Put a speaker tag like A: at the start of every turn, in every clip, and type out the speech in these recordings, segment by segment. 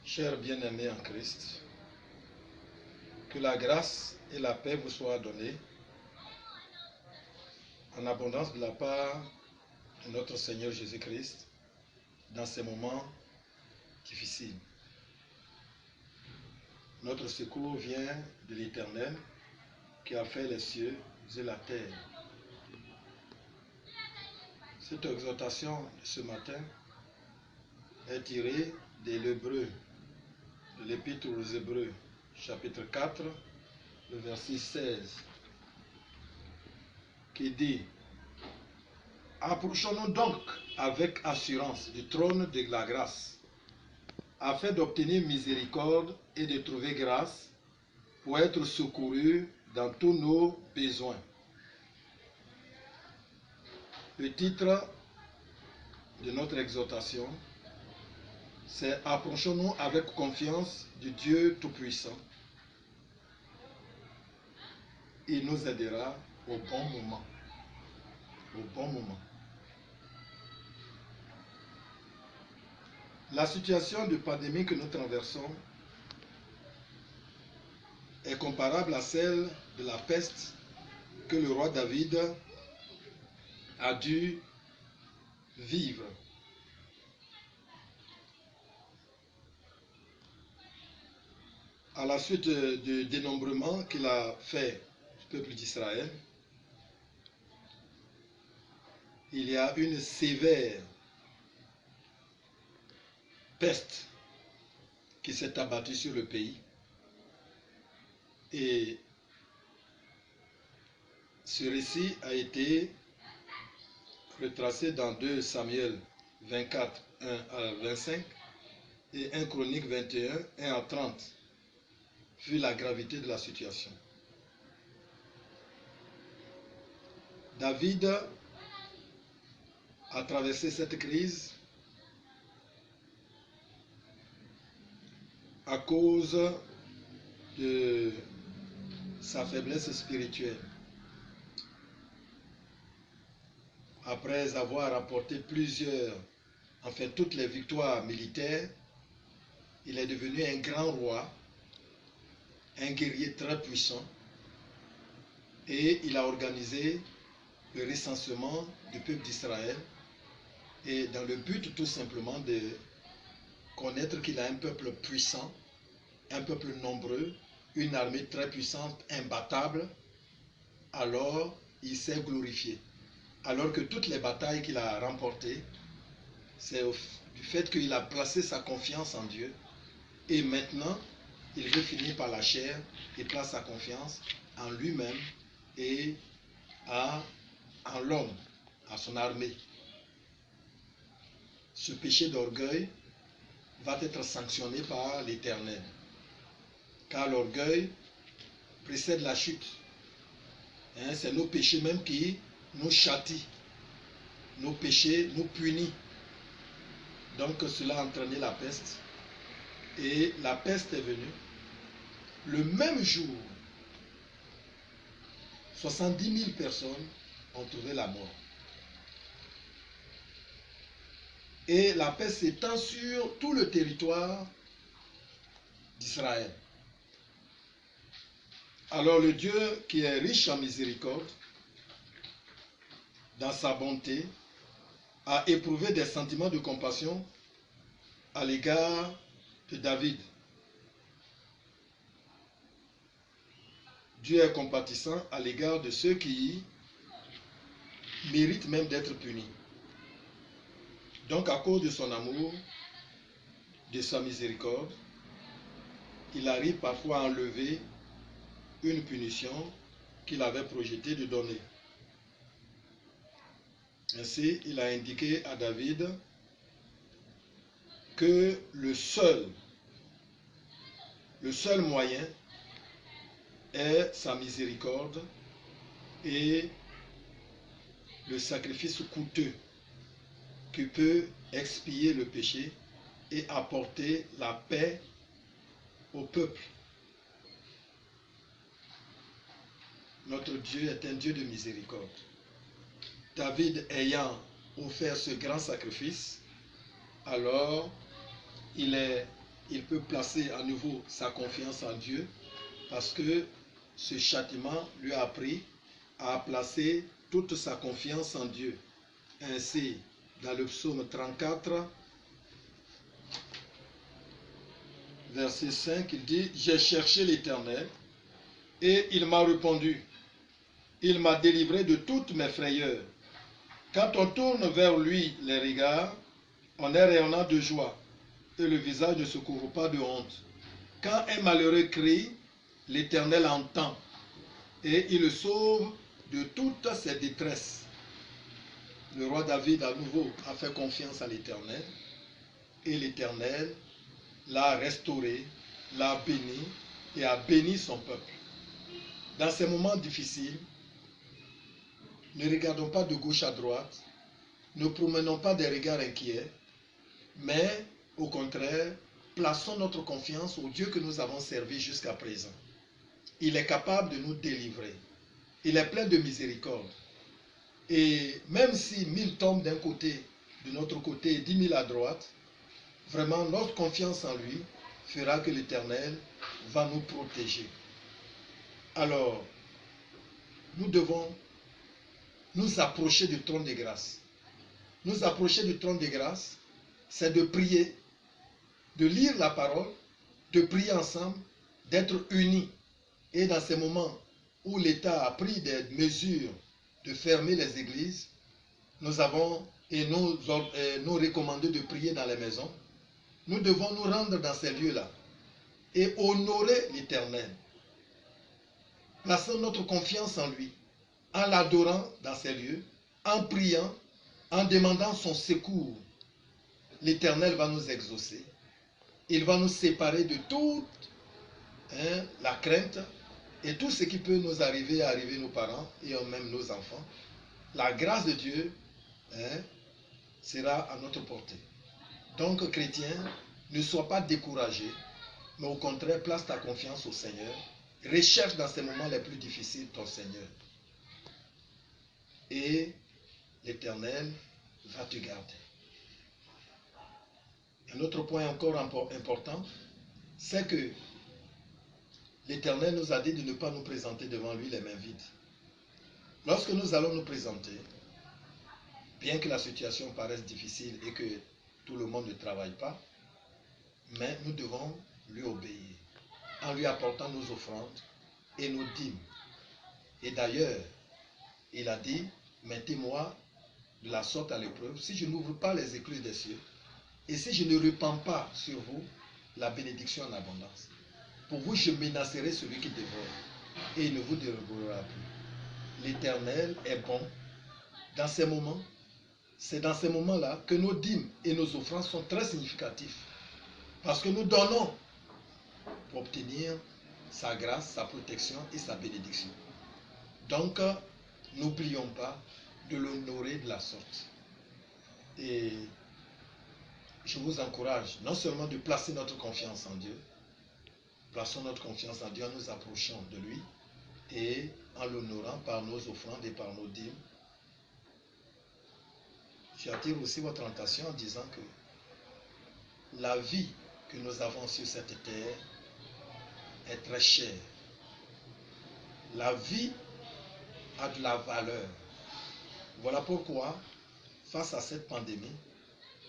A: Chers bien-aimés en Christ, que la grâce et la paix vous soient données en abondance de la part de notre Seigneur Jésus-Christ dans ces moments difficiles. Notre secours vient de l'Éternel qui a fait les cieux et la terre. Cette exhortation de ce matin est tirée de l'Hébreu, de l'Épître aux Hébreux, chapitre 4, le verset 16, qui dit: approchons-nous donc avec assurance du trône de la grâce, afin d'obtenir miséricorde et de trouver grâce pour être secourus dans tous nos besoins. Le titre de notre exhortation, c'est « Approchons-nous avec confiance du Dieu Tout-Puissant. Il nous aidera au bon moment. » Au bon moment. La situation de pandémie que nous traversons est comparable à celle de la peste que le roi David a dû vivre. À la suite du dénombrement qu'il a fait du peuple d'Israël, il y a une sévère peste qui s'est abattue sur le pays. Et ce récit a été retracé dans 2 Samuel 24, 1 à 25 et 1 Chronique 21, 1 à 30, vu la gravité de la situation. David a traversé cette crise à cause de sa faiblesse spirituelle. Après avoir remporté toutes les victoires militaires, il est devenu un grand roi, un guerrier très puissant, et il a organisé le recensement du peuple d'Israël, et dans le but tout simplement de connaître qu'il a un peuple puissant, un peuple nombreux, une armée très puissante, imbattable. Alors il s'est glorifié. Alors que toutes les batailles qu'il a remportées, c'est du fait qu'il a placé sa confiance en Dieu. Et maintenant, il veut finir par la chair et place sa confiance en lui-même et en l'homme, à son armée. Ce péché d'orgueil va être sanctionné par l'Éternel. Car l'orgueil précède la chute. C'est nos péchés même qui nous châtient. Nos péchés nous punissent. Donc cela a entraîné la peste. Et la peste est venue. Le même jour, 70 000 personnes ont trouvé la mort. Et la peste s'étend sur tout le territoire d'Israël. Alors le Dieu qui est riche en miséricorde, dans sa bonté, a éprouvé des sentiments de compassion à l'égard de David. Dieu est compatissant à l'égard de ceux qui méritent même d'être punis. Donc à cause de son amour, de sa miséricorde, il arrive parfois à enlever une punition qu'il avait projeté de donner. Ainsi, il a indiqué à David que le seul moyen est sa miséricorde et le sacrifice coûteux qui peut expier le péché et apporter la paix au peuple. Notre Dieu est un Dieu de miséricorde. David ayant offert ce grand sacrifice, alors il est il peut placer à nouveau sa confiance en Dieu parce que ce châtiment lui a appris à placer toute sa confiance en Dieu. Ainsi, dans le psaume 34, verset 5, il dit « J'ai cherché l'Éternel et il m'a répondu. Il m'a délivré de toutes mes frayeurs. Quand on tourne vers lui les regards, on est rayonnant de joie et le visage ne se couvre pas de honte. Quand un malheureux crie, l'Éternel entend et il le sauve de toutes ses détresses. » Le roi David à nouveau a fait confiance à l'Éternel et l'Éternel l'a restauré, l'a béni et a béni son peuple. Dans ces moments difficiles, ne regardons pas de gauche à droite, ne promenons pas des regards inquiets, mais au contraire, plaçons notre confiance au Dieu que nous avons servi jusqu'à présent. Il est capable de nous délivrer. Il est plein de miséricorde. Et même si 1000 tombent d'un côté, de notre côté, et 10 000 à droite, vraiment notre confiance en lui fera que l'Éternel va nous protéger. Alors, nous devons nous approcher du trône de grâce. Nous approcher du trône de grâce, c'est de prier, de lire la parole, de prier ensemble, d'être unis. Et dans ces moments où l'État a pris des mesures de fermer les églises, nous avons et nous recommandé de prier dans les maisons. Nous devons nous rendre dans ces lieux-là et honorer l'Éternel. Plaçons notre confiance en lui, en l'adorant dans ces lieux, en priant, en demandant son secours. L'Éternel va nous exaucer. Il va nous séparer de toute la crainte et tout ce qui peut nous arriver à arriver nos parents et même nos enfants. La grâce de Dieu sera à notre portée. Donc, chrétien, ne sois pas découragé, mais au contraire, place ta confiance au Seigneur. Recherche dans ces moments les plus difficiles ton Seigneur. Et l'Éternel va te garder. Un autre point encore important, c'est que l'Éternel nous a dit de ne pas nous présenter devant lui les mains vides. Lorsque nous allons nous présenter, bien que la situation paraisse difficile et que tout le monde ne travaille pas, mais nous devons lui obéir en lui apportant nos offrandes et nos dîmes. Et d'ailleurs, il a dit, mettez-moi de la sorte à l'épreuve, si je n'ouvre pas les écluses des cieux, et si je ne répands pas sur vous la bénédiction en abondance. Pour vous, je menacerai celui qui dévore, et il ne vous dévorera plus. L'Éternel est bon. Dans ces moments, c'est dans ces moments-là que nos dîmes et nos offrandes sont très significatifs. Parce que nous donnons pour obtenir sa grâce, sa protection et sa bénédiction. Donc, n'oublions pas de l'honorer de la sorte. Et je vous encourage non seulement de placer notre confiance en Dieu, plaçons notre confiance en Dieu en nous approchant de lui et en l'honorant par nos offrandes et par nos dîmes. J'attire aussi votre attention en disant que la vie que nous avons sur cette terre est très chère. La vie a de la valeur. Voilà pourquoi, face à cette pandémie,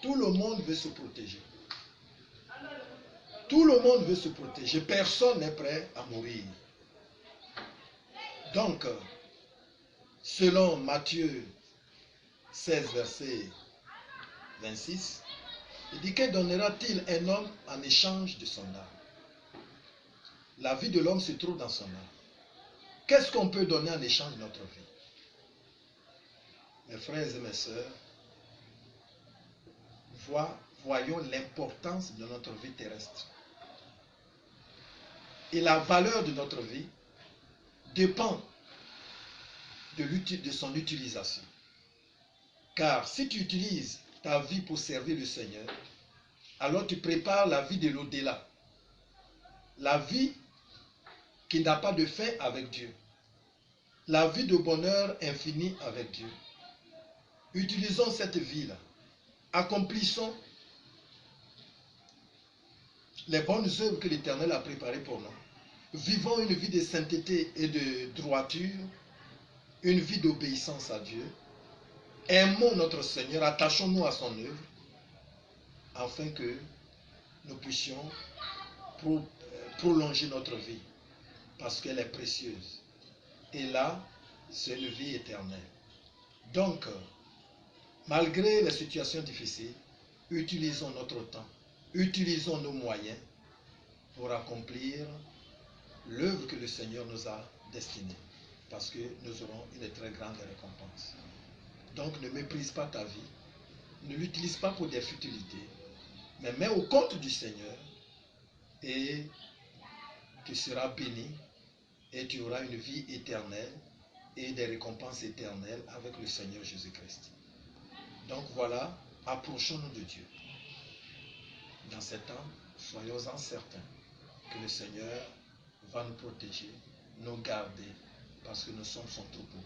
A: tout le monde veut se protéger. Tout le monde veut se protéger. Personne n'est prêt à mourir. Donc, selon Matthieu 16, verset 26, il dit, que donnera-t-il un homme en échange de son âme? La vie de l'homme se trouve dans son âme. Qu'est-ce qu'on peut donner en échange de notre vie? Mes frères et mes sœurs, voyons l'importance de notre vie terrestre. Et la valeur de notre vie dépend de son utilisation. Car si tu utilises ta vie pour servir le Seigneur, alors tu prépares la vie de l'au-delà. La vie qui n'a pas de fin avec Dieu. La vie de bonheur infini avec Dieu. Utilisons cette vie-là. Accomplissons les bonnes œuvres que l'Éternel a préparées pour nous. Vivons une vie de sainteté et de droiture, une vie d'obéissance à Dieu. Aimons notre Seigneur, attachons-nous à son œuvre, afin que nous puissions prolonger notre vie, parce qu'elle est précieuse. Et là, c'est une vie éternelle. Donc, malgré les situations difficiles, utilisons notre temps, utilisons nos moyens pour accomplir l'œuvre que le Seigneur nous a destinée, parce que nous aurons une très grande récompense. Donc, ne méprise pas ta vie, ne l'utilise pas pour des futilités, mais mets au compte du Seigneur et tu seras béni et tu auras une vie éternelle et des récompenses éternelles avec le Seigneur Jésus-Christ. Donc voilà, approchons-nous de Dieu. Dans ces temps, soyons-en certains que le Seigneur va nous protéger, nous garder, parce que nous sommes son troupeau.